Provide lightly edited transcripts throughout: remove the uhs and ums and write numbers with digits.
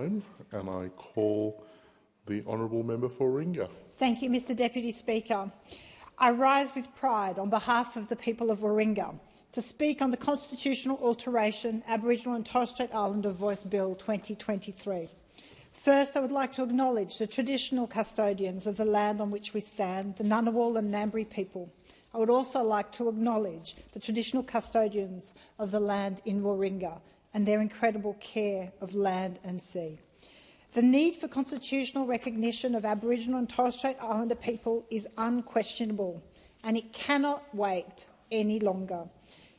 time, and I call the Honourable Member for Warringah. Thank you, Mr Deputy Speaker. I rise with pride on behalf of the people of Warringah to speak on the constitutional alteration Aboriginal and Torres Strait Islander Voice Bill 2023. First, I would like to acknowledge the traditional custodians of the land on which we stand, the Ngunnawal and Ngambri people. I would also like to acknowledge the traditional custodians of the land in Warringah and their incredible care of land and sea. The need for constitutional recognition of Aboriginal and Torres Strait Islander people is unquestionable, and it cannot wait any longer.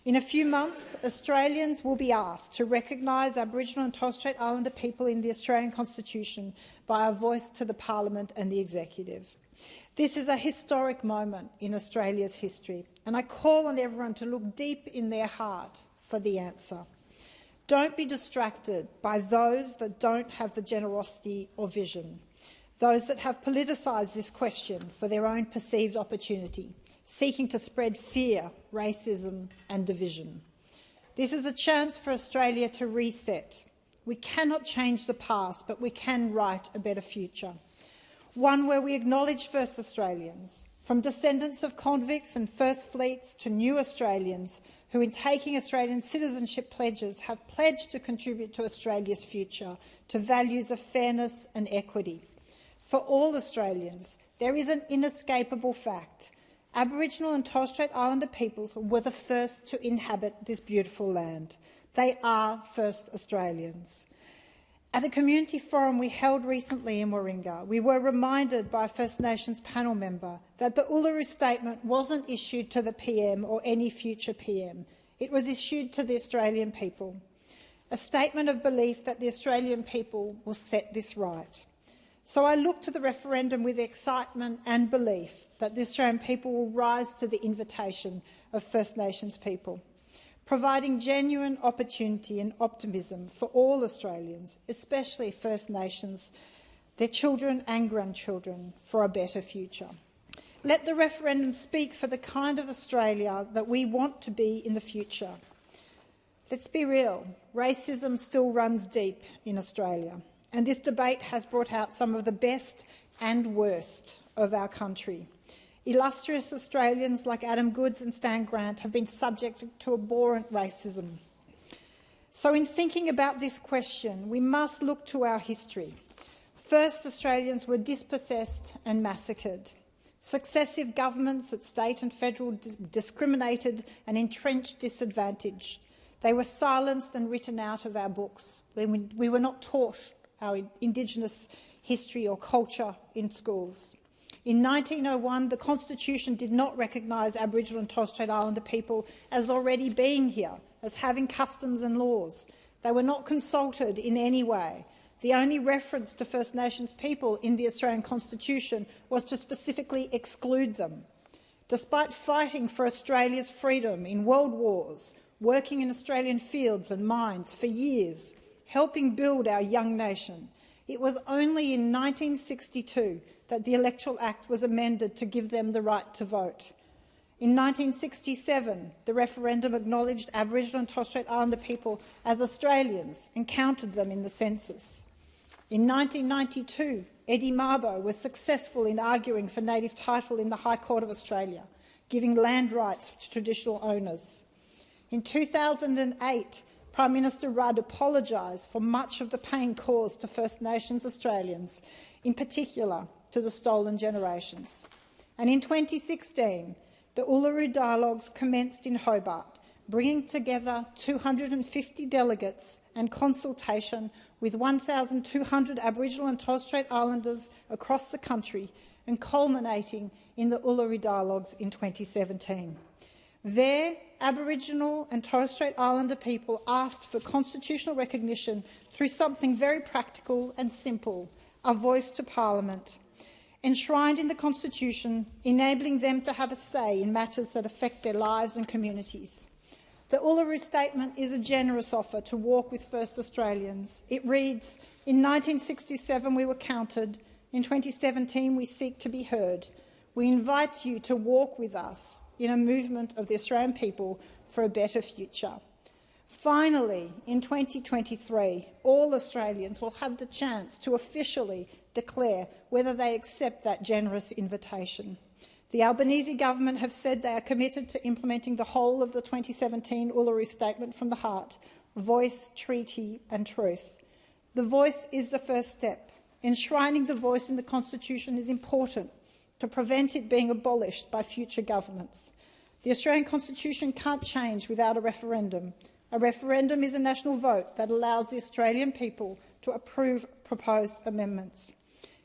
In a few months, Australians will be asked to recognise Aboriginal and Torres Strait Islander people in the Australian Constitution by a voice to the Parliament and the Executive. This is a historic moment in Australia's history, and I call on everyone to look deep in their heart for the answer. Don't be distracted by those that don't have the generosity or vision, those that have politicised this question for their own perceived opportunity, seeking to spread fear, racism and division. This is a chance for Australia to reset. We cannot change the past, but we can write a better future. One where we acknowledge First Australians, from descendants of convicts and First Fleets to new Australians who, in taking Australian citizenship pledges, have pledged to contribute to Australia's future, to values of fairness and equity. For all Australians, there is an inescapable fact. Aboriginal and Torres Strait Islander peoples were the first to inhabit this beautiful land. They are First Australians. At a community forum we held recently in Warringah, we were reminded by a First Nations panel member that the Uluru Statement wasn't issued to the PM or any future PM. It was issued to the Australian people. A statement of belief that the Australian people will set this right. So I look to the referendum with excitement and belief that the Australian people will rise to the invitation of First Nations people, providing genuine opportunity and optimism for all Australians, especially First Nations, their children and grandchildren, for a better future. Let the referendum speak for the kind of Australia that we want to be in the future. Let's be real, racism still runs deep in Australia, and this debate has brought out some of the best and worst of our country. Illustrious Australians like Adam Goodes and Stan Grant have been subject to abhorrent racism. So in thinking about this question, we must look to our history. First, Australians were dispossessed and massacred. Successive governments at state and federal discriminated and entrenched disadvantage. They were silenced and written out of our books. We were not taught our Indigenous history or culture in schools. In 1901, the Constitution did not recognise Aboriginal and Torres Strait Islander people as already being here, as having customs and laws. They were not consulted in any way. The only reference to First Nations people in the Australian Constitution was to specifically exclude them. Despite fighting for Australia's freedom in world wars, working in Australian fields and mines for years, helping build our young nation, it was only in 1962 that the Electoral Act was amended to give them the right to vote. In 1967, the referendum acknowledged Aboriginal and Torres Strait Islander people as Australians and counted them in the census. In 1992, Eddie Mabo was successful in arguing for native title in the High Court of Australia, giving land rights to traditional owners. In 2008, Prime Minister Rudd apologised for much of the pain caused to First Nations Australians, in particular to the stolen generations. And in 2016, the Uluru Dialogues commenced in Hobart, bringing together 250 delegates and consultation with 1,200 Aboriginal and Torres Strait Islanders across the country and culminating in the Uluru Dialogues in 2017. There, Aboriginal and Torres Strait Islander people asked for constitutional recognition through something very practical and simple, a voice to Parliament, enshrined in the Constitution, enabling them to have a say in matters that affect their lives and communities. The Uluru Statement is a generous offer to walk with First Australians. It reads, "In 1967 we were counted, in 2017 we seek to be heard. We invite you to walk with us in a movement of the Australian people for a better future." Finally, in 2023, all Australians will have the chance to officially declare whether they accept that generous invitation. The Albanese government have said they are committed to implementing the whole of the 2017 Uluru Statement from the Heart, Voice, Treaty and Truth. The voice is the first step. Enshrining the voice in the Constitution is important to prevent it being abolished by future governments. The Australian Constitution can't change without a referendum. A referendum is a national vote that allows the Australian people to approve proposed amendments.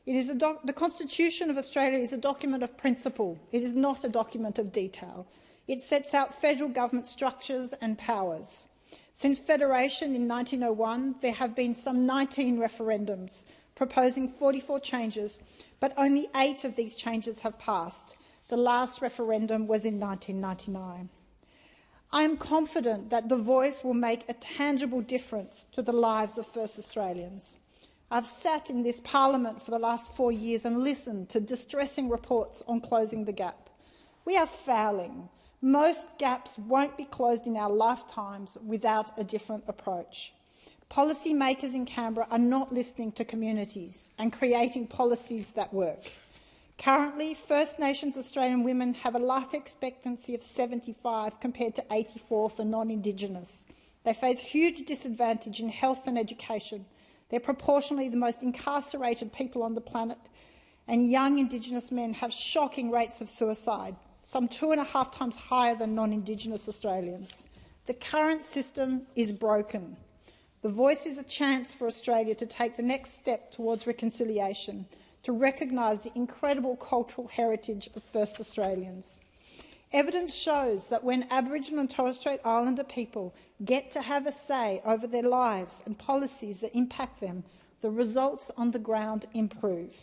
The Constitution of Australia is a document of principle. It is not a document of detail. It sets out federal government structures and powers. Since Federation in 1901, there have been some 19 referendums proposing 44 changes, but only 8 of these changes have passed. The last referendum was in 1999. I am confident that the voice will make a tangible difference to the lives of First Australians. I've sat in this parliament for the last 4 years and listened to distressing reports on closing the gap. We are failing. Most gaps won't be closed in our lifetimes without a different approach. Policymakers in Canberra are not listening to communities and creating policies that work. Currently, First Nations Australian women have a life expectancy of 75 compared to 84 for non-Indigenous. They face huge disadvantage in health and education. They're proportionally the most incarcerated people on the planet, and young Indigenous men have shocking rates of suicide, some 2.5 times higher than non-Indigenous Australians. The current system is broken. The voice is a chance for Australia to take the next step towards reconciliation, to recognise the incredible cultural heritage of First Australians. Evidence shows that when Aboriginal and Torres Strait Islander people get to have a say over their lives and policies that impact them, the results on the ground improve.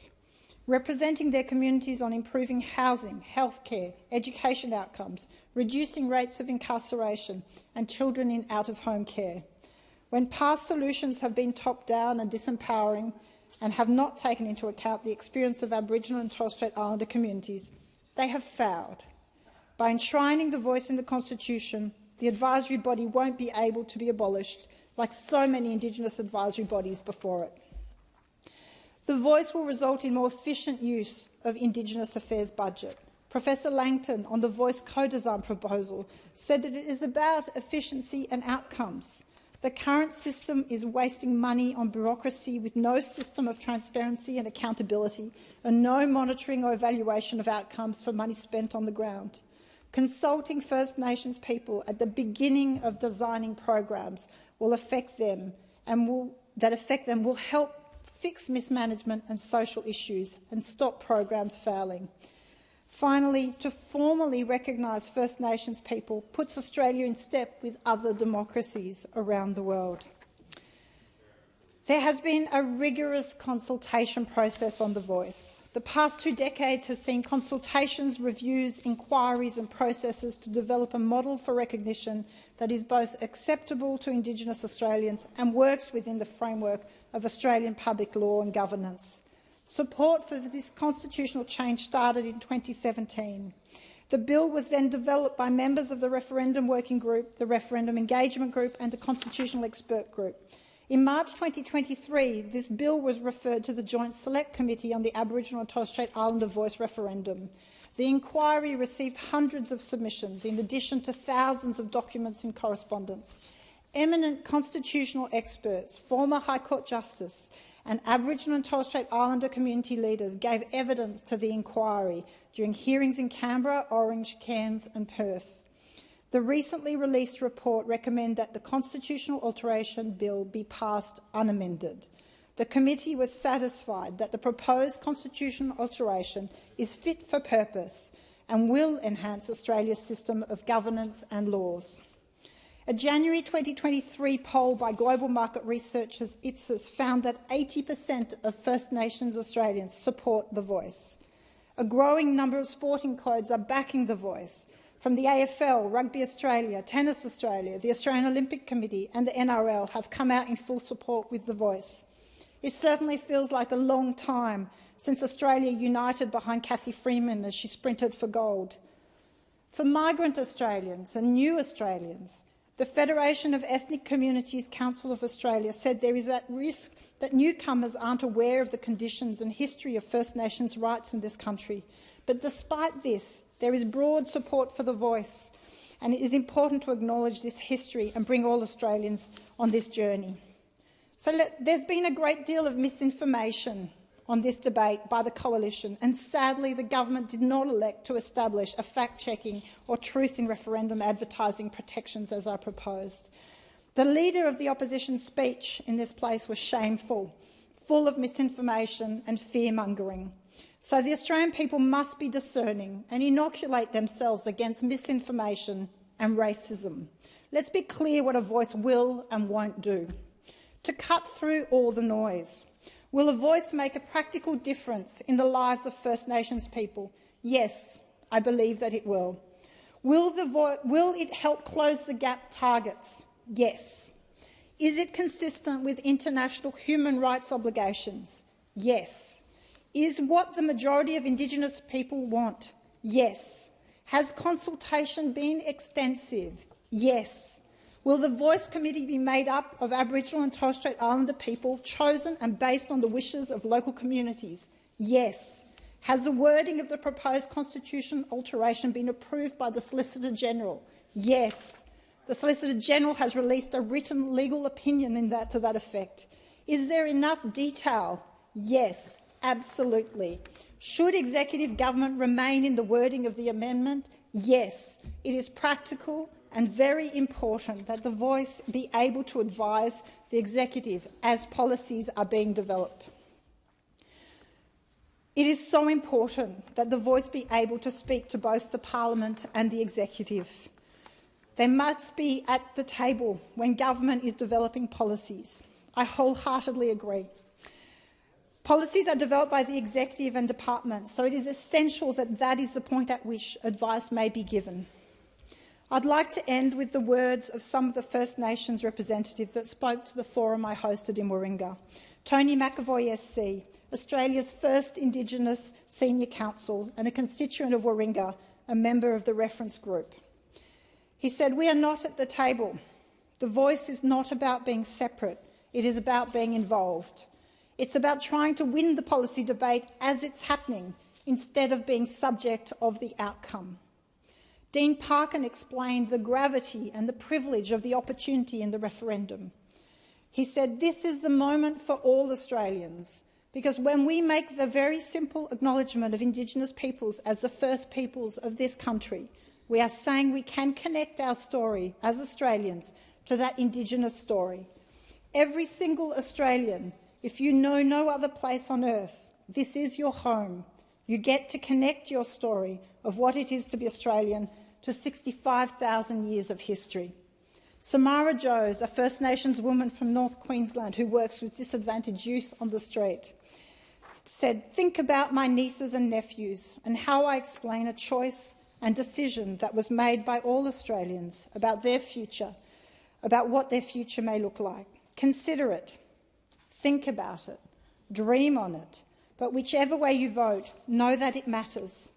Representing their communities on improving housing, healthcare, education outcomes, reducing rates of incarceration and children in out-of-home care. When past solutions have been top-down and disempowering and have not taken into account the experience of Aboriginal and Torres Strait Islander communities, they have failed. By enshrining the voice in the Constitution, the advisory body won't be able to be abolished, like so many Indigenous advisory bodies before it. The voice will result in more efficient use of Indigenous Affairs budget. Professor Langton, on the Voice co-design proposal, said that it is about efficiency and outcomes. The current system is wasting money on bureaucracy with no system of transparency and accountability and no monitoring or evaluation of outcomes for money spent on the ground. Consulting First Nations people at the beginning of designing programs will affect them and will help fix mismanagement and social issues and stop programs failing. Finally, to formally recognise First Nations people puts Australia in step with other democracies around the world. There has been a rigorous consultation process on the voice. The past 2 decades has seen consultations, reviews, inquiries and processes to develop a model for recognition that is both acceptable to Indigenous Australians and works within the framework of Australian public law and governance. Support for this constitutional change started in 2017. The bill was then developed by members of the Referendum Working Group, the Referendum Engagement Group and the Constitutional Expert Group. In March 2023, this bill was referred to the Joint Select Committee on the Aboriginal and Torres Strait Islander Voice referendum. The inquiry received hundreds of submissions, in addition to thousands of documents and correspondence. Eminent constitutional experts, former High Court Justice and Aboriginal and Torres Strait Islander community leaders gave evidence to the inquiry during hearings in Canberra, Orange, Cairns and Perth. The recently released report recommended that the constitutional alteration bill be passed unamended. The committee was satisfied that the proposed constitutional alteration is fit for purpose and will enhance Australia's system of governance and laws. A January 2023 poll by global market researchers Ipsos found that 80% of First Nations Australians support the voice. A growing number of sporting codes are backing the voice, from the AFL, Rugby Australia, Tennis Australia, the Australian Olympic Committee and the NRL have come out in full support with the voice. It certainly feels like a long time since Australia united behind Cathy Freeman as she sprinted for gold. For migrant Australians and new Australians, The Federation of Ethnic Communities Council of Australia said there is at risk that newcomers aren't aware of the conditions and history of First Nations rights in this country. But despite this, there is broad support for the voice, and it is important to acknowledge this history and bring all Australians on this journey. So there's been a great deal of misinformation on this debate by the Coalition, and sadly the government did not elect to establish a fact-checking or truth in referendum advertising protections as I proposed. The leader of the opposition's speech in this place was shameful, full of misinformation and fear-mongering. So the Australian people must be discerning and inoculate themselves against misinformation and racism. Let's be clear what a voice will and won't do. To cut through all the noise. Will a voice make a practical difference in the lives of First Nations people? Yes, I believe that it will. Will it help close the gap targets? Yes. Is it consistent with international human rights obligations? Yes. Is what the majority of Indigenous people want? Yes. Has consultation been extensive? Yes. Will the Voice Committee be made up of Aboriginal and Torres Strait Islander people chosen and based on the wishes of local communities? Yes. Has the wording of the proposed constitution alteration been approved by the Solicitor General? Yes. The Solicitor General has released a written legal opinion to that effect. Is there enough detail? Yes, absolutely. Should executive government remain in the wording of the amendment? Yes. It is practical and very important that the voice be able to advise the executive as policies are being developed. It is so important that the voice be able to speak to both the parliament and the executive. They must be at the table when government is developing policies. I wholeheartedly agree. Policies are developed by the executive and departments, so it is essential that that is the point at which advice may be given. I'd like to end with the words of some of the First Nations representatives that spoke to the forum I hosted in Warringah. Tony McAvoy SC, Australia's first Indigenous Senior Counsel and a constituent of Warringah, a member of the reference group. He said, "We are not at the table. The voice is not about being separate. It is about being involved. It's about trying to win the policy debate as it's happening instead of being subject of the outcome." Dean Parkin explained the gravity and the privilege of the opportunity in the referendum. He said, "This is the moment for all Australians, because when we make the very simple acknowledgement of Indigenous peoples as the first peoples of this country, we are saying we can connect our story as Australians to that Indigenous story. Every single Australian, if you know no other place on earth, this is your home. You get to connect your story of what it is to be Australian to 65,000 years of history." Samara Joes, a First Nations woman from North Queensland who works with disadvantaged youth on the Strait, said, "Think about my nieces and nephews and how I explain a choice and decision that was made by all Australians about their future, about what their future may look like. Consider it, think about it, dream on it, but whichever way you vote, know that it matters.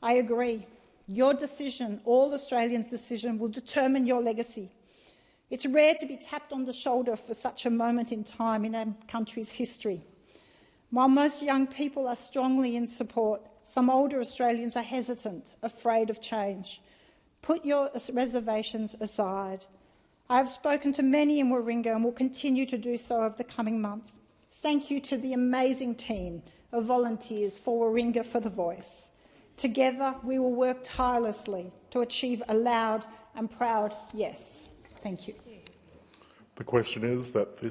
I agree. Your decision, all Australians' decision, will determine your legacy. It's rare to be tapped on the shoulder for such a moment in time in our country's history. While most young people are strongly in support, some older Australians are hesitant, afraid of change. Put your reservations aside. I have spoken to many in Warringah and will continue to do so over the coming months. Thank you to the amazing team of volunteers for Warringah for the Voice. Together, we will work tirelessly to achieve a loud and proud yes. Thank you. The question is that this